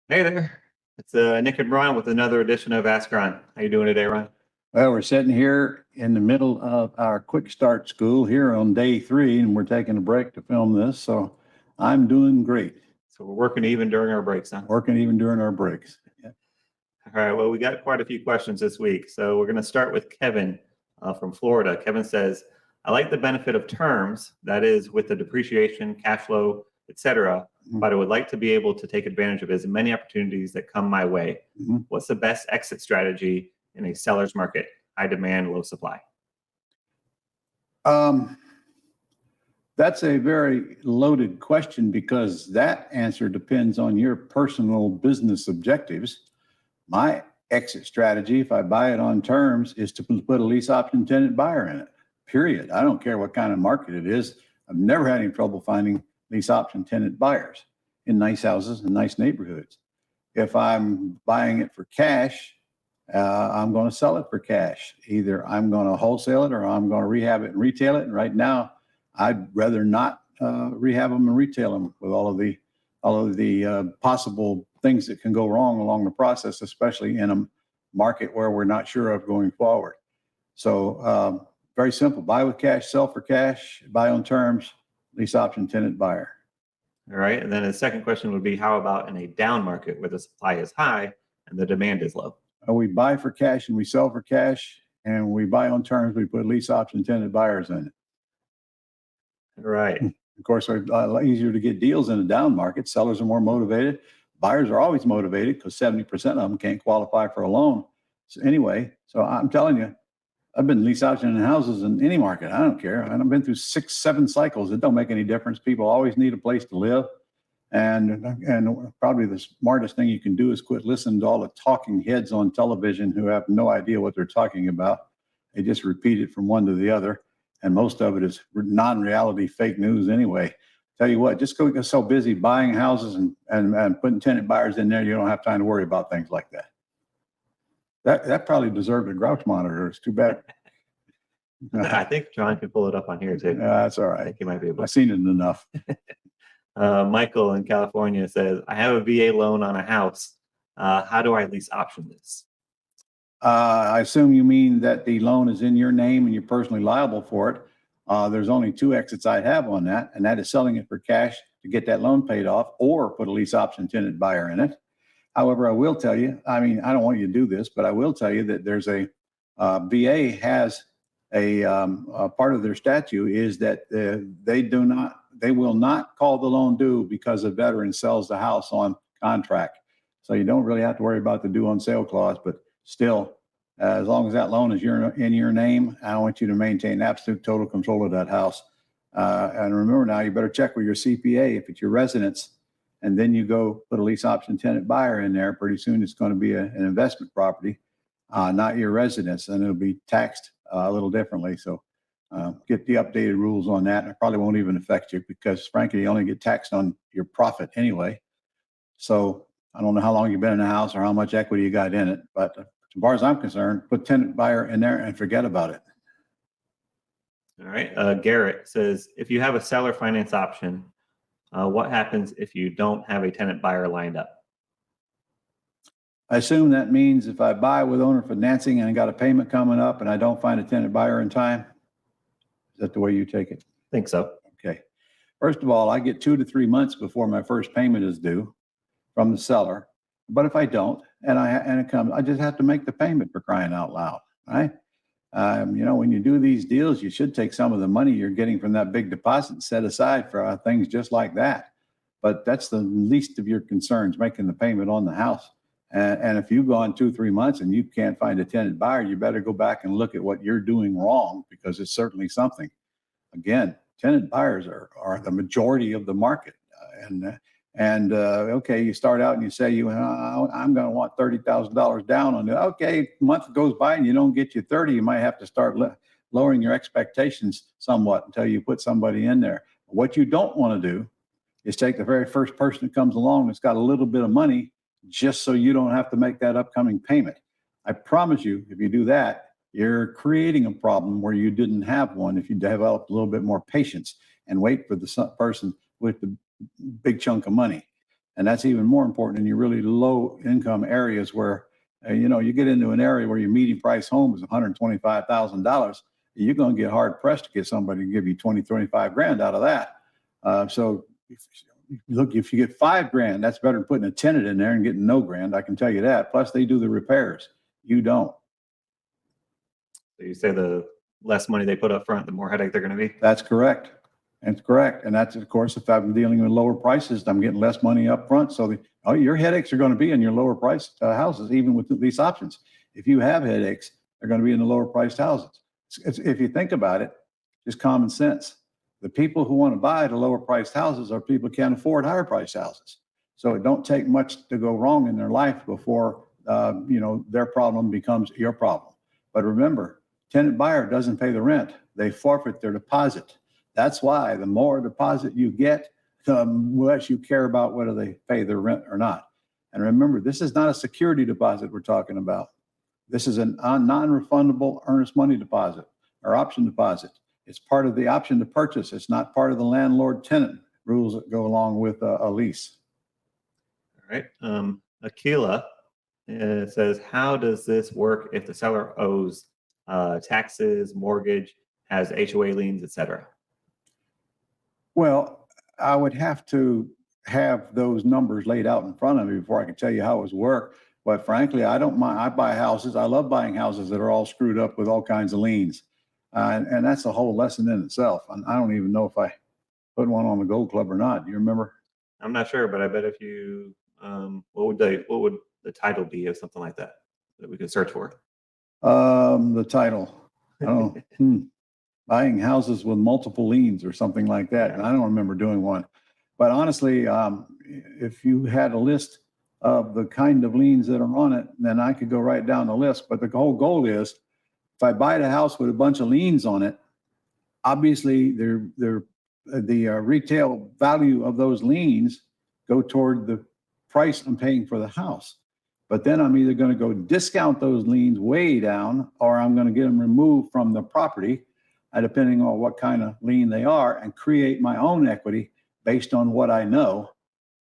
Hey there. It's Nick and Ron with another edition of Ask Ron. How you doing today, Ron? Well, we're sitting here in the middle of our quick start school here on day 3, and we're taking a break to film this. So I'm doing great. So we're working even during our breaks, huh? Working even during our breaks. Yeah. All right. Well, we got quite a few questions this week. So we're going to start with Kevin from Florida. Kevin says, I like the benefit of terms, that is with the depreciation, cash flow, etc., but I would like to be able to take advantage of as many opportunities that come my way. What's the best exit strategy in a seller's market? High demand, low supply. That's a very loaded question because that answer depends on your personal business objectives. My exit strategy, if I buy it on terms, is to put a lease option tenant buyer in it, period. I don't care what kind of market it is. I've never had any trouble finding lease option tenant buyers in nice houses and nice neighborhoods. If I'm buying it for cash, I'm going to sell it for cash. Either I'm going to wholesale it or I'm going to rehab it and retail it. And right now, I'd rather not rehab them and retail them with all of the possible things that can go wrong along the process, especially in a market where we're not sure of going forward. So very simple: buy with cash, sell for cash, buy on terms, lease option tenant buyer. All right. And then the second question would be, how about in a down market where the supply is high and the demand is low? We buy for cash and we sell for cash, and we buy on terms. We put lease option tenant buyers in it. All right. Of course, it's a lot easier to get deals in a down market. Sellers are more motivated. Buyers are always motivated because 70% of them can't qualify for a loan. So anyway, so I'm telling you, I've been lease optioning houses in any market. I don't care. I've been through 6, 7 cycles. It don't make any difference. People always need a place to live. And probably the smartest thing you can do is quit listening to all the talking heads on television who have no idea what they're talking about. They just repeat it from one to the other. And most of it is non-reality fake news anyway. Tell you what, just go get so busy buying houses and putting tenant buyers in there, you don't have time to worry about things like that. That probably deserved a grouch monitor. It's too bad. I think John can pull it up on here too. That's all right. I think he might be able to. I've seen it enough. Michael in California says, I have a VA loan on a house. How do I lease option this? I assume you mean that the loan is in your name and you're personally liable for it. There's only 2 exits I have on that, and that is selling it for cash to get that loan paid off or put a lease option tenant buyer in it. However, I will tell you, I mean, I don't want you to do this, but I will tell you that there's a VA has a part of their statute is that they will not call the loan due because a veteran sells the house on contract. So you don't really have to worry about the due on sale clause, but still, as long as that loan is in your name, I want you to maintain absolute total control of that house. And remember now, you better check with your CPA if it's your residence, and then you go put a lease option tenant buyer in there. Pretty soon it's going to be an investment property, not your residence, and it'll be taxed a little differently. So get the updated rules on that. And it probably won't even affect you because, frankly, you only get taxed on your profit anyway. So I don't know how long you've been in the house or how much equity you got in it, but as far as I'm concerned, put tenant buyer in there and forget about it. All right. Garrett says, if you have a seller finance option, what happens if you don't have a tenant buyer lined up? I assume that means if I buy with owner financing and I got a payment coming up and I don't find a tenant buyer in time, is that the way you take it? I think so. Okay. First of all, I get 2 to 3 months before my first payment is due from the seller. But if I don't, and it comes, I just have to make the payment, for crying out loud, right? When you do these deals, you should take some of the money you're getting from that big deposit and set aside for things just like that. But that's the least of your concerns, making the payment on the house. And if you go on 2, 3 months and you can't find a tenant buyer, you better go back and look at what you're doing wrong, because it's certainly something. Again, tenant buyers are the majority of the market. Okay, you start out and you say, I'm going to want $30,000 down on it. Okay, month goes by and you don't get your 30. You might have to start lowering your expectations somewhat until you put somebody in there. What you don't want to do is take the very first person that comes along that's got a little bit of money just so you don't have to make that upcoming payment. I promise you, if you do that, you're creating a problem where you didn't have one if you develop a little bit more patience and wait for the person with the big chunk of money. And that's even more important in your really low income areas where, you get into an area where your median price home is $125,000. You're going to get hard pressed to get somebody to give you 20, 25 grand out of that. So if you get $5 grand, that's better than putting a tenant in there and getting no grand. I can tell you that. Plus they do the repairs. You don't. So you say the less money they put up front, the more headache they're going to be? That's correct. That's correct. And that's, of course, if I'm dealing with lower prices, I'm getting less money up front. So your headaches are going to be in your lower priced houses, even with lease options. If you have headaches, they're going to be in the lower priced houses. If you think about it, just common sense. The people who want to buy the lower priced houses are people who can't afford higher priced houses. So it don't take much to go wrong in their life before, their problem becomes your problem. But remember, tenant buyer doesn't pay the rent. They forfeit their deposit. That's why the more deposit you get, the less you care about whether they pay their rent or not. And remember, this is not a security deposit we're talking about. This is a non-refundable earnest money deposit or option deposit. It's part of the option to purchase. It's not part of the landlord-tenant rules that go along with a lease. All right. Akilah says, how does this work if the seller owes taxes, mortgage, has HOA liens, etc.? Well, I would have to have those numbers laid out in front of me before I can tell you how it works. But frankly, I don't mind. I buy houses. I love buying houses that are all screwed up with all kinds of liens. And that's a whole lesson in itself. And I don't even know if I put one on the Gold Club or not. Do you remember? I'm not sure, but I bet if you, what would the title be of something like that we could search for? The title. I don't know. Buying houses with multiple liens or something like that. And I don't remember doing one. But honestly, if you had a list of the kind of liens that are on it, then I could go right down the list. But the whole goal is, if I buy the house with a bunch of liens on it, obviously the retail value of those liens go toward the price I'm paying for the house. But then I'm either going to go discount those liens way down, or I'm going to get them removed from the property, depending on what kind of lien they are, and create my own equity based on what I know.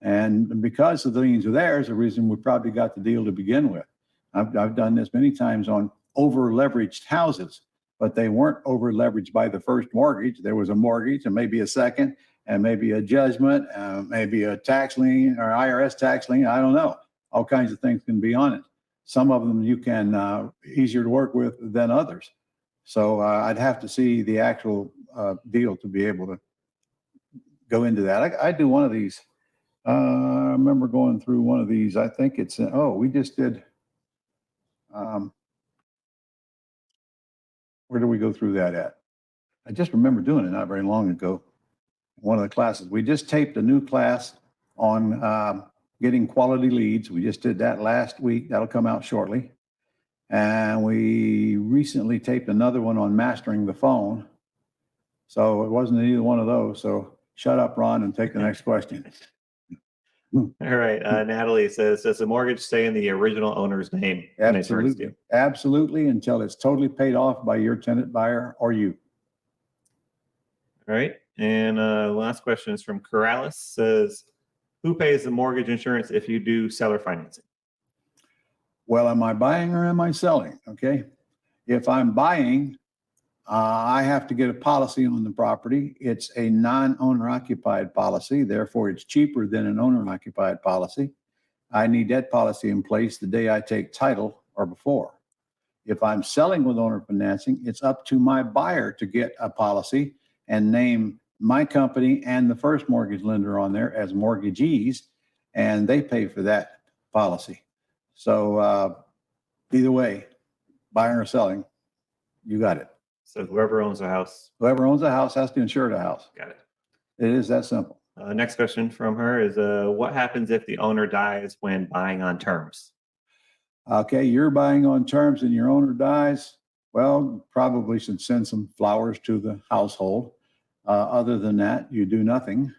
And because of the liens are there is the reason we probably got the deal to begin with. I've done this many times on over-leveraged houses, but they weren't over-leveraged by the first mortgage. There was a mortgage and maybe a second and maybe a judgment, maybe a tax lien or IRS tax lien. I don't know. All kinds of things can be on it. Some of them you can easier to work with than others. So I'd have to see the actual deal to be able to go into that. I do one of these. I remember going through one of these. I think it's, we just did. Where do we go through that at? I just remember doing it not very long ago. One of the classes. We just taped a new class on getting quality leads. We just did that last week. That'll come out shortly. And we recently taped another one on mastering the phone. So it wasn't either one of those. So shut up, Ron, and take the next question. All right. Natalie says, does the mortgage stay in the original owner's name? Absolutely. Absolutely, until it's totally paid off by your tenant buyer or you. All right. And last question is from Corrales, says, who pays the mortgage insurance if you do seller financing? Well, am I buying or am I selling? Okay. If I'm buying, I have to get a policy on the property. It's a non-owner occupied policy. Therefore, it's cheaper than an owner occupied policy. I need that policy in place the day I take title or before. If I'm selling with owner financing, it's up to my buyer to get a policy and name my company and the first mortgage lender on there as mortgagees, and they pay for that policy. So either way, buying or selling, you got it. So whoever owns the house. Whoever owns a house has to insure the house. Got it. It is that simple. Next question from her is, what happens if the owner dies when buying on terms? Okay, you're buying on terms and your owner dies. Well, probably should send some flowers to the household. Other than that, you do nothing.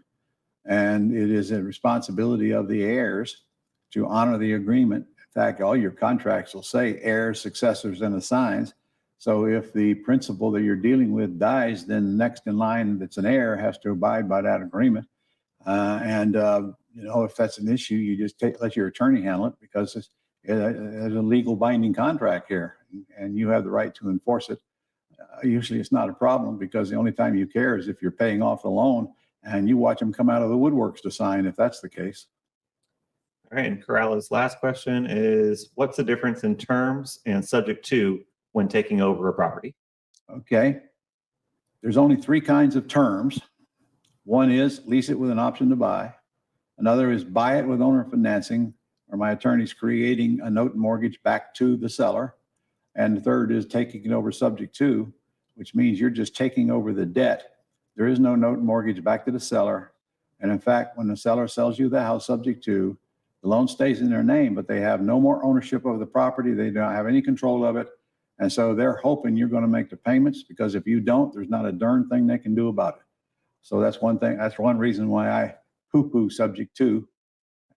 And it is a responsibility of the heirs to honor the agreement. In fact, all your contracts will say heirs, successors, and assigns. So if the principal that you're dealing with dies, then the next in line that's an heir has to abide by that agreement. And if that's an issue, you just let your attorney handle it because it's a legal binding contract here and you have the right to enforce it. Usually it's not a problem because the only time you care is if you're paying off the loan and you watch them come out of the woodworks to sign if that's the case. All right, and Corrales' last question is, what's the difference in terms and subject to when taking over a property? Okay. There's only three kinds of terms. One is lease it with an option to buy. Another is buy it with owner financing, or my attorney's creating a note mortgage back to the seller. And the third is taking it over subject to, which means you're just taking over the debt. There is no note mortgage back to the seller. And in fact, when the seller sells you the house subject to, the loan stays in their name, but they have no more ownership of the property. They don't have any control of it. And so they're hoping you're going to make the payments because if you don't, there's not a darn thing they can do about it. So that's one thing. That's one reason why I poo-poo subject to.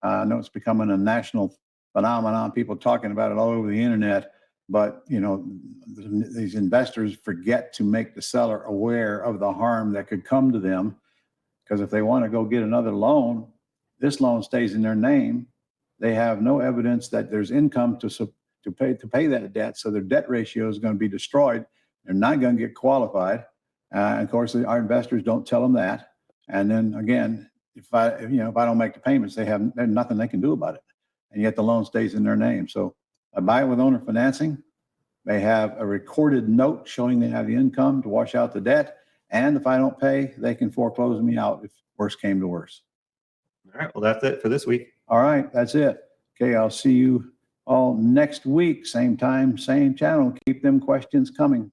I know it's becoming a national phenomenon, people talking about it all over the internet, but these investors forget to make the seller aware of the harm that could come to them. Because if they want to go get another loan, this loan stays in their name. They have no evidence that there's income to pay that debt. So their debt ratio is going to be destroyed. They're not going to get qualified. And of course, our investors don't tell them that. And then again, if I don't make the payments, there's nothing they can do about it. And yet the loan stays in their name. So I buy it with owner financing. They have a recorded note showing they have the income to wash out the debt. And if I don't pay, they can foreclose me out if worse came to worse. All right, well, that's it for this week. All right, that's it. Okay, I'll see you all next week, same time, same channel. Keep them questions coming.